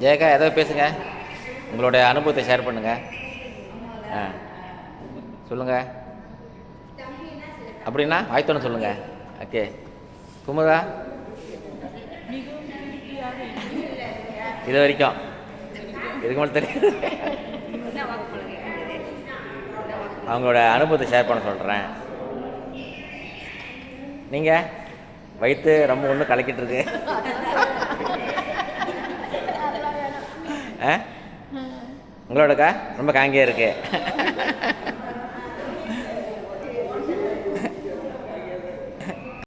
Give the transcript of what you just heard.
ஜெயக்கா ஏதோ பேசுங்க, உங்களுடைய அனுபவத்தை ஷேர் பண்ணுங்கள். சொல்லுங்கள். அப்படின்னா வாய்த்தோன்னு சொல்லுங்கள். ஓகே குமுதா, இது வரைக்கும் இதுக்கு மேலே தெரியாது. அவங்களோட அனுபவத்தை ஷேர் பண்ண சொல்கிறேன். நீங்கள் வயிற்று ரொம்ப ஒன்றும் கலக்கிட்டு இருக்கு. உங்களோடக்கா ரொம்ப காங்கியாக இருக்கு.